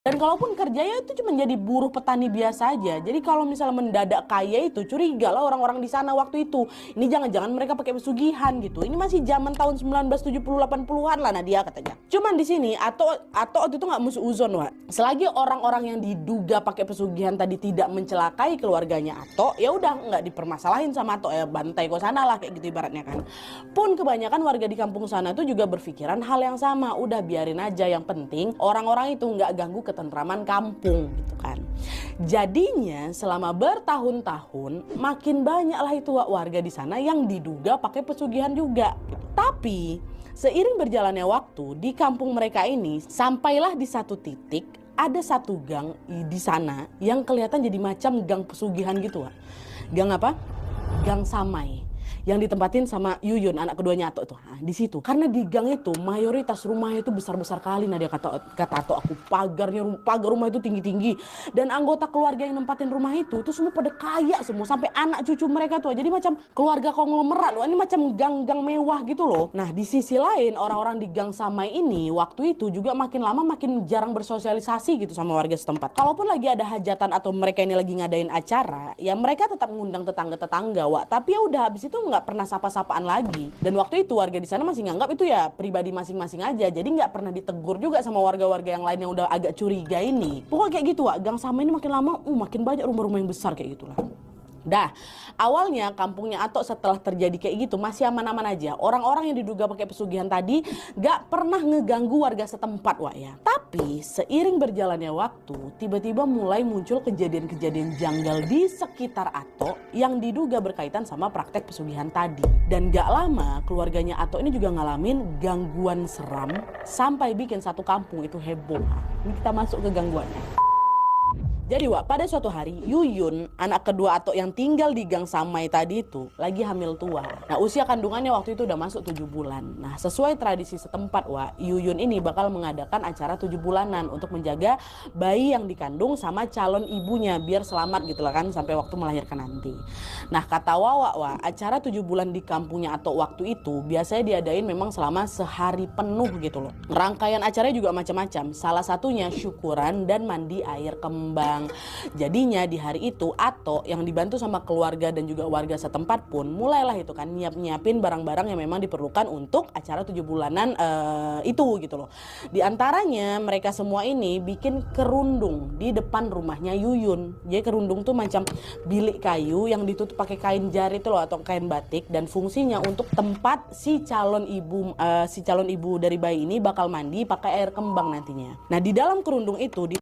Dan kalaupun kerjanya itu cuma jadi buruh petani biasa aja. Jadi kalau misalnya mendadak kaya itu, curiga lah orang-orang di sana waktu itu. Ini jangan-jangan mereka pakai pesugihan gitu. Ini masih zaman tahun 1970-80-an lah Nadia katanya. Cuman di sini atau waktu itu nggak musuuzon, Wak. Selagi orang-orang yang diduga pakai pesugihan tadi tidak mencelakai keluarganya Ato, ya udah nggak dipermasalahin sama Ato, ya bantai kok sana lah kayak gitu ibaratnya kan. Pun kebanyakan warga di kampung sana itu juga berpikiran hal yang sama. Udah biarin aja, yang penting orang-orang itu nggak ganggu ketentraman kampung gitu kan. Jadinya selama bertahun-tahun makin banyak lah itu warga di sana yang diduga pakai pesugihan juga. Tapi seiring berjalannya waktu di kampung mereka ini, sampailah di satu titik ada satu gang di sana yang kelihatan jadi macam gang pesugihan gitu, Wak. Gang apa? Gang Samai. Yang ditempatin sama Yuyun, anak keduanya Ato tuh. Nah, di situ. Karena di gang itu mayoritas rumahnya itu besar-besar kali. Nah, dia kata Ato, aku pagar rumah itu tinggi-tinggi. Dan anggota keluarga yang nempatin rumah itu semua pada kaya semua, sampai anak cucu mereka tuh. Jadi macam keluarga konglomerat loh. Ini macam gang-gang mewah gitu loh. Nah, di sisi lain orang-orang di gang Samai ini waktu itu juga makin lama makin jarang bersosialisasi gitu sama warga setempat. Kalaupun lagi ada hajatan atau mereka ini lagi ngadain acara, ya mereka tetap ngundang tetangga-tetangga, Wak. Tapi ya udah habis itu nggak pernah sapa-sapaan lagi. Dan waktu itu warga di sana masih nganggap itu ya pribadi masing-masing aja. Jadi nggak pernah ditegur juga sama warga-warga yang lain yang udah agak curiga ini. Pokoknya kayak gitu, Wak. Gang Sama ini makin lama makin banyak rumah-rumah yang besar kayak gitulah. Dah, awalnya kampungnya Ato setelah terjadi kayak gitu masih aman-aman aja. Orang-orang yang diduga pakai pesugihan tadi gak pernah ngeganggu warga setempat, Wak ya. Tapi seiring berjalannya waktu, tiba-tiba mulai muncul kejadian-kejadian janggal di sekitar Ato yang diduga berkaitan sama praktek pesugihan tadi. Dan gak lama keluarganya Ato ini juga ngalamin gangguan seram sampai bikin satu kampung itu heboh. Ini kita masuk ke gangguannya. Jadi, Wak, pada suatu hari Yuyun, anak kedua Ato yang tinggal di Gang Samai tadi itu lagi hamil tua. Nah, usia kandungannya waktu itu udah masuk 7 bulan. Nah, sesuai tradisi setempat, Wak, Yuyun ini bakal mengadakan acara 7 bulanan untuk menjaga bayi yang dikandung sama calon ibunya biar selamat gitu lah kan sampai waktu melahirkan nanti. Nah, kata Wak, acara 7 bulan di kampungnya Ato waktu itu biasanya diadain memang selama sehari penuh gitu loh. Rangkaian acaranya juga macam-macam. Salah satunya syukuran dan mandi air kembang. Jadinya di hari itu Ato yang dibantu sama keluarga dan juga warga setempat pun mulailah itu kan nyiapin barang-barang yang memang diperlukan untuk acara 7 bulanan itu gitu loh. Di antaranya mereka semua ini bikin kerundung di depan rumahnya Yuyun. Jadi kerundung tuh macam bilik kayu yang ditutup pakai kain jar itu loh atau kain batik, dan fungsinya untuk tempat si calon ibu dari bayi ini bakal mandi pakai air kembang nantinya. Nah, di dalam kerundung itu